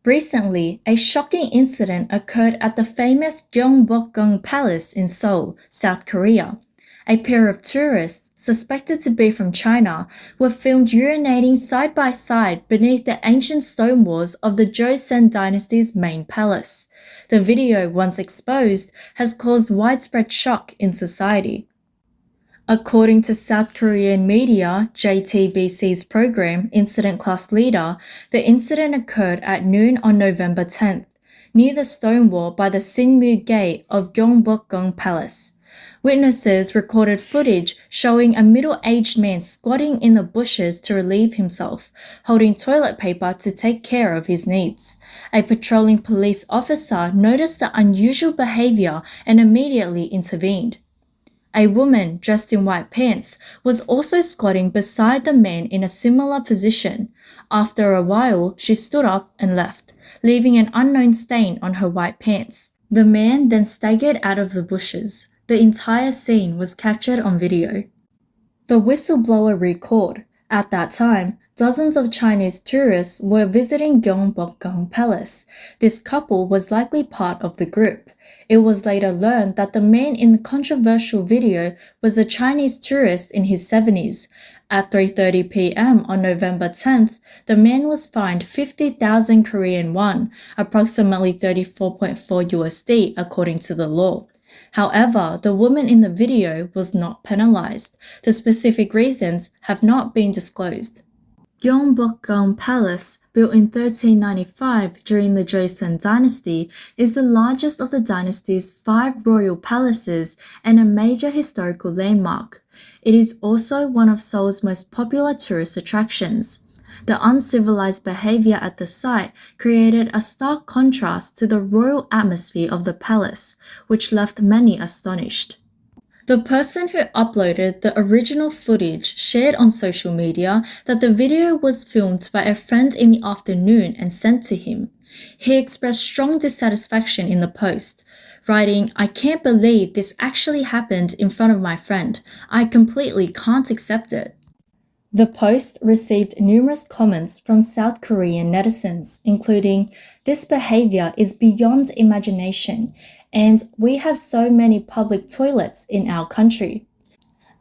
Recently, a shocking incident occurred at the famous Gyeongbokgung Palace in Seoul, South Korea. A pair of tourists, suspected to be from China, were filmed urinating side by side beneath the ancient stone walls of the Joseon dynasty's main palace. The video, once exposed, has caused widespread shock in society. According to South Korean media, JTBC's program, Incident Class Leader, the incident occurred at noon on November 10th, near the stone wall by the Sinmu Gate of Gyeongbokgung Palace. Witnesses recorded footage showing a middle-aged man squatting in the bushes to relieve himself, holding toilet paper to take care of his needs. A patrolling police officer noticed the unusual behavior and immediately intervened. A woman dressed in white pants was also squatting beside the man in a similar position. After a while, she stood up and left, leaving an unknown stain on her white pants. The man then staggered out of the bushes. The entire scene was captured on video. The whistleblower recalled, at that time, dozens of Chinese tourists were visiting Gyeongbokgung Palace. This couple was likely part of the group. It was later learned that the man in the controversial video was a Chinese tourist in his 70s. At 3:30 p.m. on November 10th, the man was fined 50,000 Korean won, approximately 34.4 USD according to the law. However, the woman in the video was not penalized. The specific reasons have not been disclosed. Gyeongbokgung Palace, built in 1395 during the Joseon dynasty, is the largest of the dynasty's 5 royal palaces and a major historical landmark. It is also one of Seoul's most popular tourist attractions. The uncivilized behavior at the site created a stark contrast to the royal atmosphere of the palace, which left many astonished. The person who uploaded the original footage shared on social media that the video was filmed by a friend in the afternoon and sent to him. He expressed strong dissatisfaction in the post, writing, "I can't believe this actually happened in front of my friend. I completely can't accept it." The post received numerous comments from South Korean netizens, including, "This behavior is beyond imagination," and "We have so many public toilets in our country."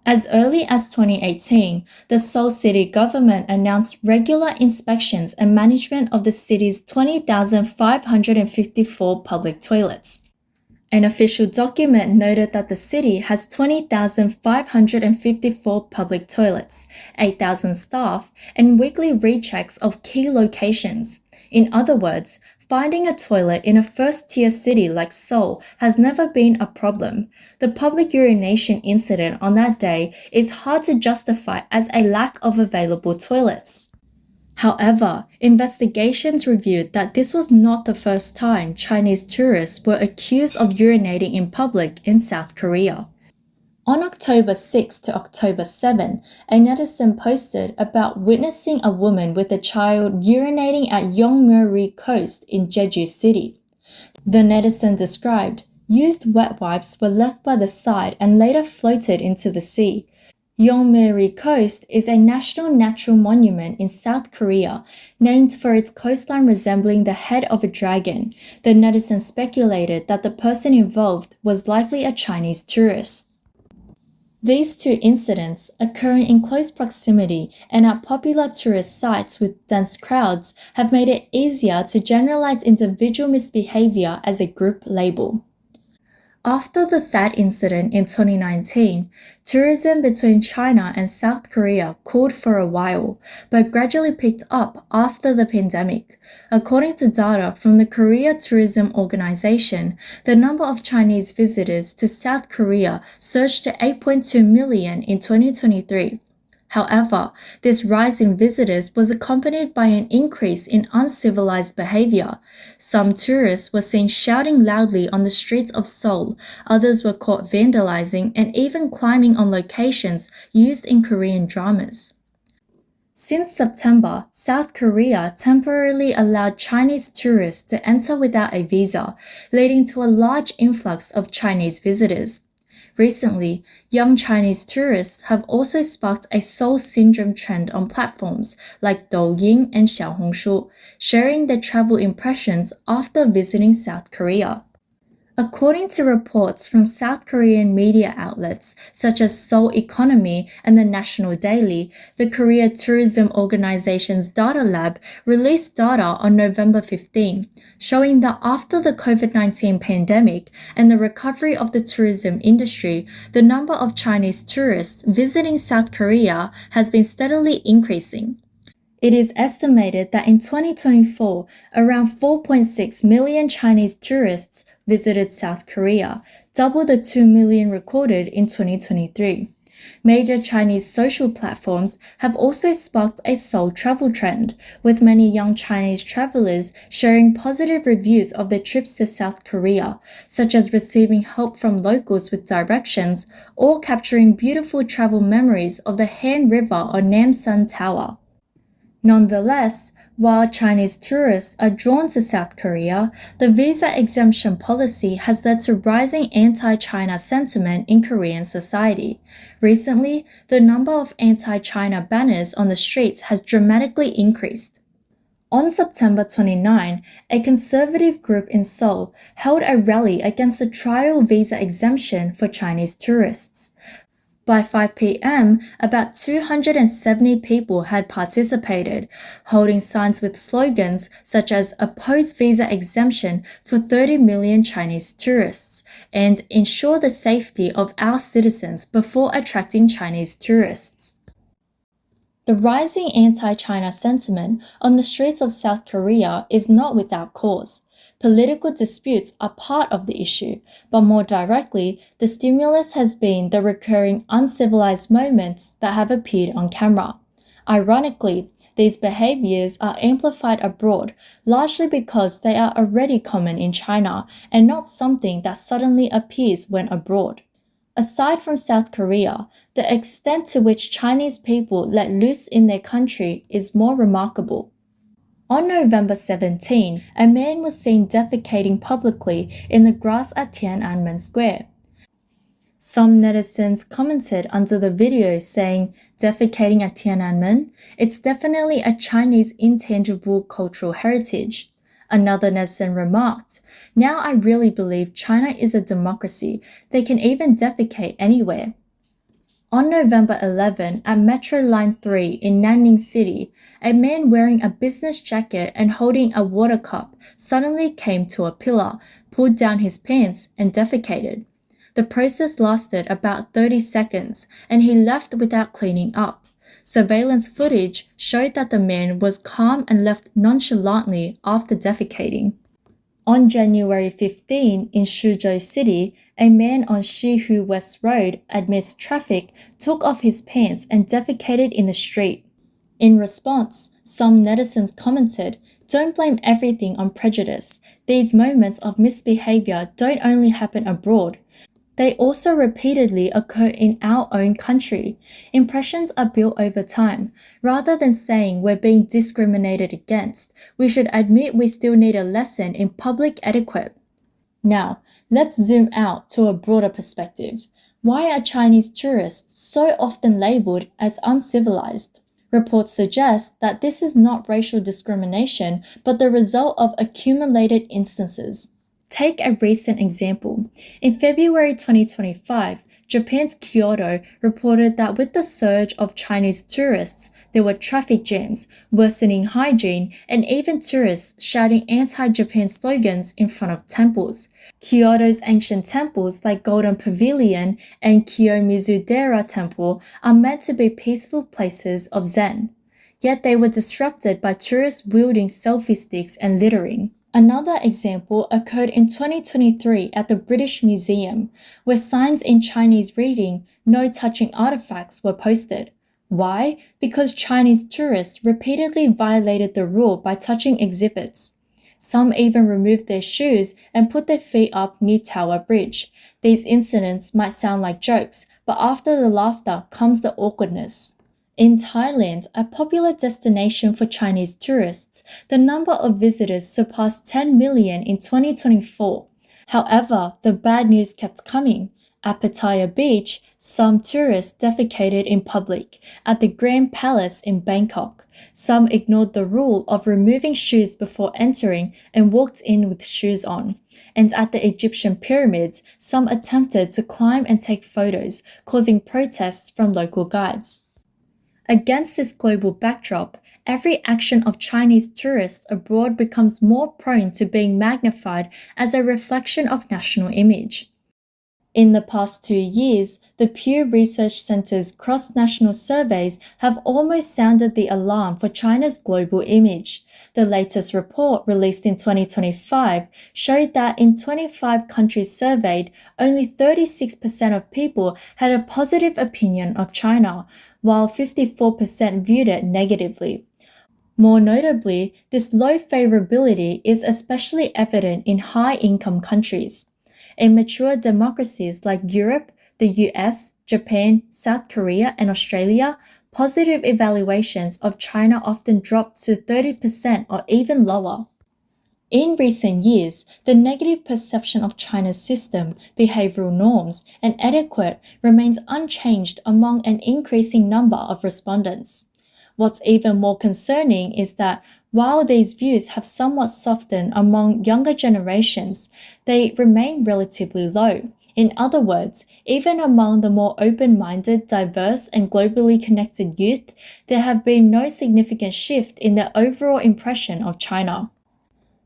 As early as 2018, the Seoul city government announced regular inspections and management of the city's 20,554 public toilets. An official document noted that the city has 20,554 public toilets, 8,000 staff, and weekly rechecks of key locations. In other words, finding a toilet in a first-tier city like Seoul has never been a problem. The public urination incident on that day is hard to justify as a lack of available toilets. However, investigations revealed that this was not the first time Chinese tourists were accused of urinating in public in South Korea. On October 6 to October 7, a netizen posted about witnessing a woman with a child urinating at Yeongmyeori Coast in Jeju City. The netizen described, "Used wet wipes were left by the side and later floated into the sea." Yeongmyeori Coast is a national natural monument in South Korea, named for its coastline resembling the head of a dragon. The netizen speculated that the person involved was likely a Chinese tourist. These two incidents, occurring in close proximity and at popular tourist sites with dense crowds, have made it easier to generalize individual misbehavior as a group label. After the THAAD incident in 2019, tourism between China and South Korea cooled for a while, but gradually picked up after the pandemic. According to data from the Korea Tourism Organization, the number of Chinese visitors to South Korea surged to 8.2 million in 2023. However, this rise in visitors was accompanied by an increase in uncivilized behavior. Some tourists were seen shouting loudly on the streets of Seoul, others were caught vandalizing and even climbing on locations used in Korean dramas. Since September, South Korea temporarily allowed Chinese tourists to enter without a visa, leading to a large influx of Chinese visitors. Recently, young Chinese tourists have also sparked a Seoul syndrome trend on platforms like Douyin and Xiaohongshu, sharing their travel impressions after visiting South Korea. According to reports from South Korean media outlets such as Seoul Economy and the National Daily, the Korea Tourism Organization's data lab released data on November 15, showing that after the COVID-19 pandemic and the recovery of the tourism industry, the number of Chinese tourists visiting South Korea has been steadily increasing. It is estimated that in 2024, around 4.6 million Chinese tourists visited South Korea, double the 2 million recorded in 2023. Major Chinese social platforms have also sparked a Seoul travel trend, with many young Chinese travelers sharing positive reviews of their trips to South Korea, such as receiving help from locals with directions or capturing beautiful travel memories of the Han River or Namsan Tower. Nonetheless, while Chinese tourists are drawn to South Korea, the visa exemption policy has led to rising anti-China sentiment in Korean society. Recently, the number of anti-China banners on the streets has dramatically increased. On September 29, a conservative group in Seoul held a rally against the trial visa exemption for Chinese tourists. By 5 p.m., about 270 people had participated, holding signs with slogans such as "Oppose visa exemption for 30 million Chinese tourists" and "Ensure the safety of our citizens before attracting Chinese tourists." The rising anti-China sentiment on the streets of South Korea is not without cause. Political disputes are part of the issue, but more directly, the stimulus has been the recurring uncivilized moments that have appeared on camera. Ironically, these behaviors are amplified abroad, largely because they are already common in China and not something that suddenly appears when abroad. Aside from South Korea, the extent to which Chinese people let loose in their country is more remarkable. On November 17, a man was seen defecating publicly in the grass at Tiananmen Square. Some netizens commented under the video saying, "Defecating at Tiananmen? It's definitely a Chinese intangible cultural heritage." Another netizen remarked, "Now I really believe China is a democracy. They can even defecate anywhere." On November 11, at Metro Line 3 in Nanning City, a man wearing a business jacket and holding a water cup suddenly came to a pillar, pulled down his pants, and defecated. The process lasted about 30 seconds, and he left without cleaning up. Surveillance footage showed that the man was calm and left nonchalantly after defecating. On January 15, in Suzhou City, a man on Shihu West Road amidst traffic took off his pants and defecated in the street. In response, some netizens commented, "Don't blame everything on prejudice. These moments of misbehavior don't only happen abroad. They also repeatedly occur in our own country. Impressions are built over time. Rather than saying we're being discriminated against, we should admit we still need a lesson in public etiquette." Now, let's zoom out to a broader perspective. Why are Chinese tourists so often labeled as uncivilized? Reports suggest that this is not racial discrimination, but the result of accumulated instances. Take a recent example. In February 2025, Japan's Kyoto reported that with the surge of Chinese tourists, there were traffic jams, worsening hygiene, and even tourists shouting anti-Japan slogans in front of temples. Kyoto's ancient temples like Golden Pavilion and Kiyomizu-dera Temple are meant to be peaceful places of Zen. Yet they were disrupted by tourists wielding selfie sticks and littering. Another example occurred in 2023 at the British Museum, where signs in Chinese reading "No touching artifacts" were posted. Why? Because Chinese tourists repeatedly violated the rule by touching exhibits. Some even removed their shoes and put their feet up near Tower Bridge. These incidents might sound like jokes, but after the laughter comes the awkwardness. In Thailand, a popular destination for Chinese tourists, the number of visitors surpassed 10 million in 2024. However, the bad news kept coming. At Pattaya Beach, some tourists defecated in public. At the Grand Palace in Bangkok, some ignored the rule of removing shoes before entering and walked in with shoes on. And at the Egyptian pyramids, some attempted to climb and take photos, causing protests from local guides. Against this global backdrop, every action of Chinese tourists abroad becomes more prone to being magnified as a reflection of national image. In the past 2 years, the Pew Research Center's cross-national surveys have almost sounded the alarm for China's global image. The latest report, released in 2025, showed that in 25 countries surveyed, only 36% of people had a positive opinion of China, while 54% viewed it negatively. More notably, this low favorability is especially evident in high-income countries. In mature democracies like Europe, the US, Japan, South Korea, and Australia, positive evaluations of China often drop to 30% or even lower. In recent years, the negative perception of China's system, behavioral norms, and etiquette remains unchanged among an increasing number of respondents. What's even more concerning is that while these views have somewhat softened among younger generations, they remain relatively low. In other words, even among the more open-minded, diverse, and globally connected youth, there have been no significant shift in their overall impression of China.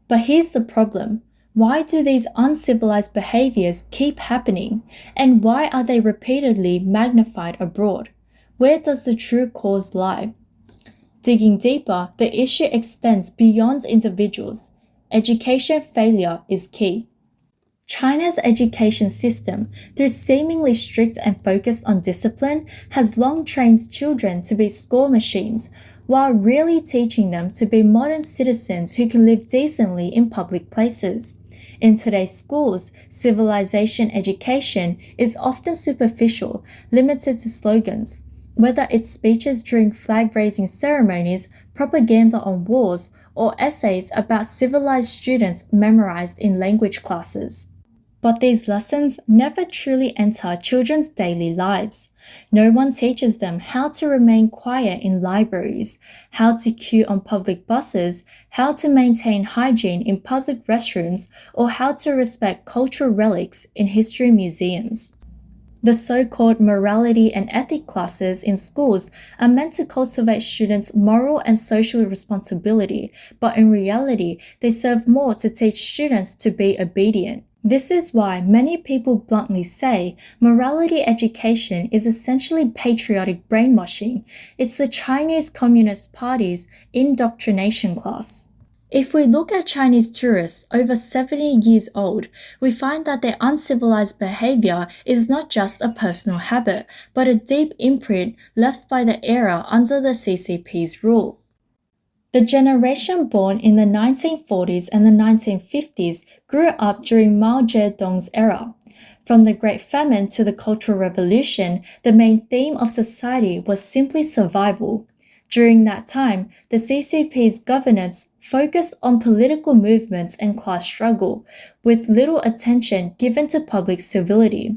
But here's the problem. Why do these uncivilized behaviors keep happening? And why are they repeatedly magnified abroad? Where does the true cause lie? Digging deeper, the issue extends beyond individuals. Education failure is key. China's education system, though seemingly strict and focused on discipline, has long trained children to be score machines, while really teaching them to be modern citizens who can live decently in public places. In today's schools, civilization education is often superficial, limited to slogans. Whether it's speeches during flag-raising ceremonies, propaganda on walls, or essays about civilized students memorized in language classes. But these lessons never truly enter children's daily lives. No one teaches them how to remain quiet in libraries, how to queue on public buses, how to maintain hygiene in public restrooms, or how to respect cultural relics in history museums. The so-called morality and ethic classes in schools are meant to cultivate students' moral and social responsibility, but in reality, they serve more to teach students to be obedient. This is why many people bluntly say morality education is essentially patriotic brainwashing. It's the Chinese Communist Party's indoctrination class. If we look at Chinese tourists over 70 years old, we find that their uncivilized behavior is not just a personal habit, but a deep imprint left by the era under the CCP's rule. The generation born in the 1940s and the 1950s grew up during Mao Zedong's era. From the Great Famine to the Cultural Revolution, the main theme of society was simply survival. During that time, the CCP's governance focused on political movements and class struggle, with little attention given to public civility.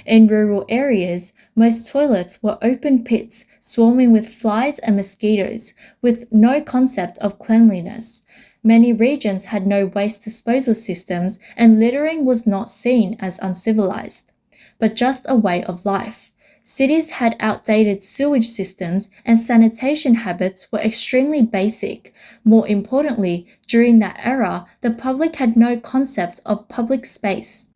In rural areas, most toilets were open pits swarming with flies and mosquitoes, with no concept of cleanliness. Many regions had no waste disposal systems, and littering was not seen as uncivilized, but just a way of life. Cities had outdated sewage systems, and sanitation habits were extremely basic. More importantly, during that era, the public had no concept of public space.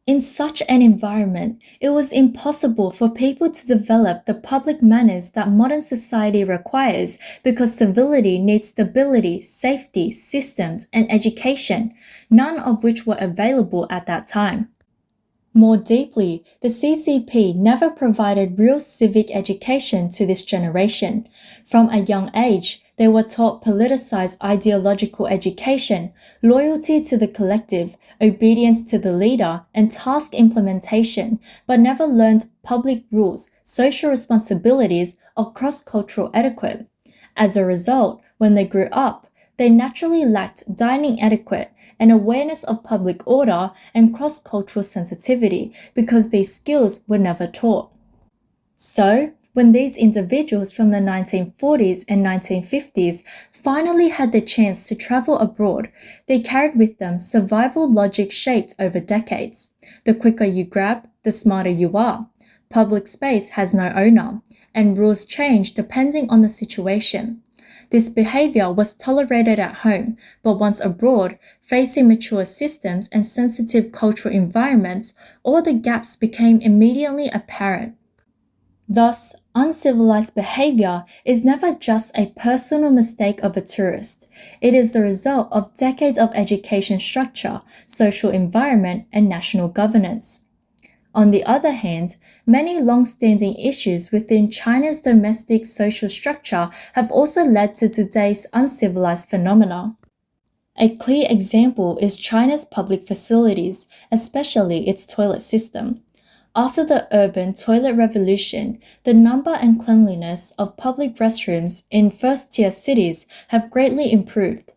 In such an environment, it was impossible for people to develop the public manners that modern society requires because civility needs stability, safety, systems, and education, none of which were available at that time. More deeply, the CCP never provided real civic education to this generation. From a young age, they were taught politicized ideological education, loyalty to the collective, obedience to the leader, and task implementation, but never learned public rules, social responsibilities, or cross-cultural etiquette. As a result, when they grew up, They naturally lacked dining etiquette and awareness of public order and cross-cultural sensitivity because these skills were never taught. So, when these individuals from the 1940s and 1950s finally had the chance to travel abroad, they carried with them survival logic shaped over decades. The quicker you grab, the smarter you are. Public space has no owner, and rules change depending on the situation. This behavior was tolerated at home, but once abroad, facing mature systems and sensitive cultural environments, all the gaps became immediately apparent. Thus, uncivilized behavior is never just a personal mistake of a tourist. It is the result of decades of education structure, social environment, and national governance. On the other hand, many long-standing issues within China's domestic social structure have also led to today's uncivilized phenomena. A clear example is China's public facilities, especially its toilet system. After the urban toilet revolution, the number and cleanliness of public restrooms in first-tier cities have greatly improved.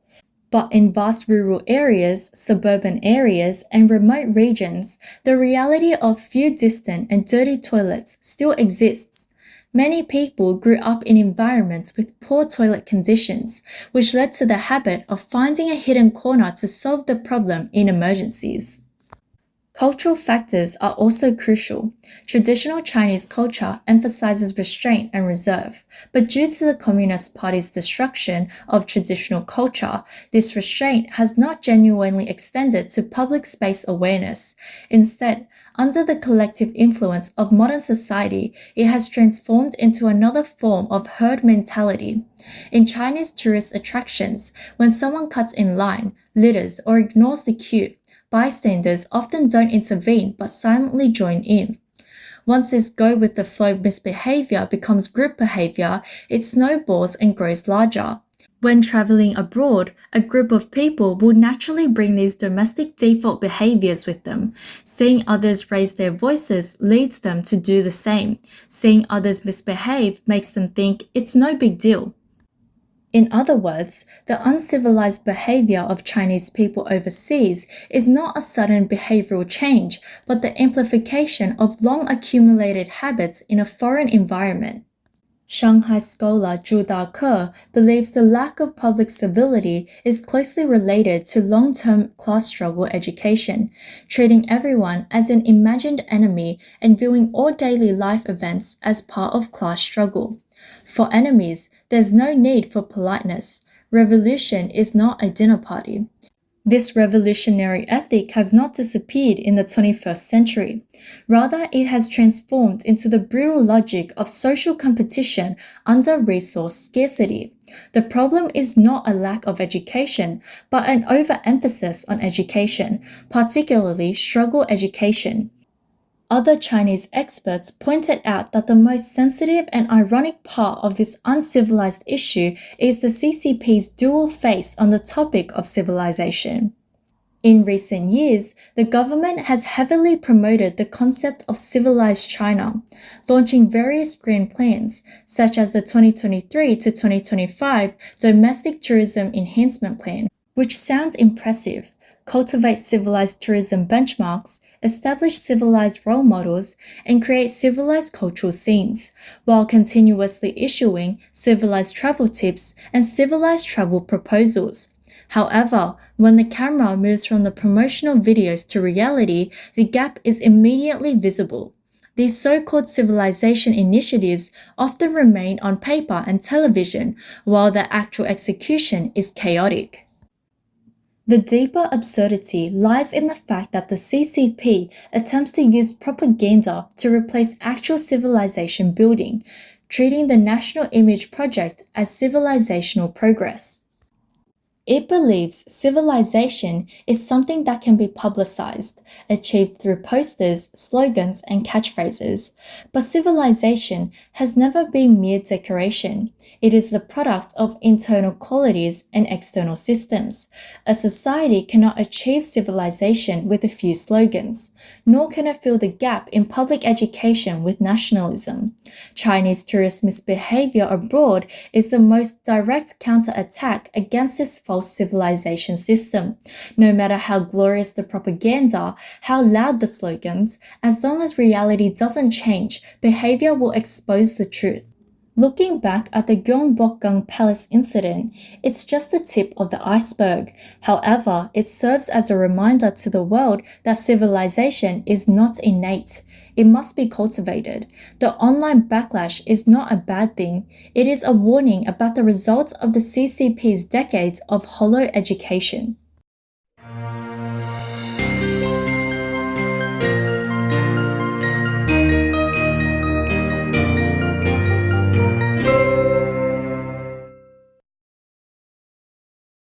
But in vast rural areas, suburban areas, and remote regions, the reality of few distant and dirty toilets still exists. Many people grew up in environments with poor toilet conditions, which led to the habit of finding a hidden corner to solve the problem in emergencies. Cultural factors are also crucial. Traditional Chinese culture emphasizes restraint and reserve, but due to the Communist Party's destruction of traditional culture, this restraint has not genuinely extended to public space awareness. Instead, under the collective influence of modern society, it has transformed into another form of herd mentality. In Chinese tourist attractions, when someone cuts in line, litters, or ignores the queue, bystanders often don't intervene but silently join in. Once this go-with-the-flow misbehavior becomes group behavior, it snowballs and grows larger. When traveling abroad, a group of people will naturally bring these domestic default behaviors with them. Seeing others raise their voices leads them to do the same. Seeing others misbehave makes them think it's no big deal. In other words, the uncivilized behavior of Chinese people overseas is not a sudden behavioral change, but the amplification of long accumulated habits in a foreign environment. Shanghai scholar Zhu Dake believes the lack of public civility is closely related to long-term class struggle education, treating everyone as an imagined enemy and viewing all daily life events as part of class struggle. For enemies, there's no need for politeness. Revolution is not a dinner party. This revolutionary ethic has not disappeared in the 21st century. Rather, it has transformed into the brutal logic of social competition under resource scarcity. The problem is not a lack of education, but an overemphasis on education, particularly struggle education. Other Chinese experts pointed out that the most sensitive and ironic part of this uncivilized issue is the CCP's dual face on the topic of civilization. In recent years, the government has heavily promoted the concept of civilized China, launching various grand plans, such as the 2023 to 2025 Domestic Tourism Enhancement Plan, which sounds impressive. Cultivate civilized tourism benchmarks, establish civilized role models, and create civilized cultural scenes, while continuously issuing civilized travel tips and civilized travel proposals. However, when the camera moves from the promotional videos to reality, the gap is immediately visible. These so-called civilization initiatives often remain on paper and television, while the actual execution is chaotic. The deeper absurdity lies in the fact that the CCP attempts to use propaganda to replace actual civilization building, treating the National Image Project as civilizational progress. It believes civilization is something that can be publicized, achieved through posters, slogans, and catchphrases. But civilization has never been mere decoration. It is the product of internal qualities and external systems. A society cannot achieve civilization with a few slogans, nor can it fill the gap in public education with nationalism. Chinese tourist misbehavior abroad is the most direct counterattack against this false civilization system. No matter how glorious the propaganda, how loud the slogans, as long as reality doesn't change, behavior will expose the truth. Looking back at the Gyeongbokgung Palace incident, it's just the tip of the iceberg. However, it serves as a reminder to the world that civilization is not innate. It must be cultivated. The online backlash is not a bad thing. It is a warning about the results of the CCP's decades of hollow education.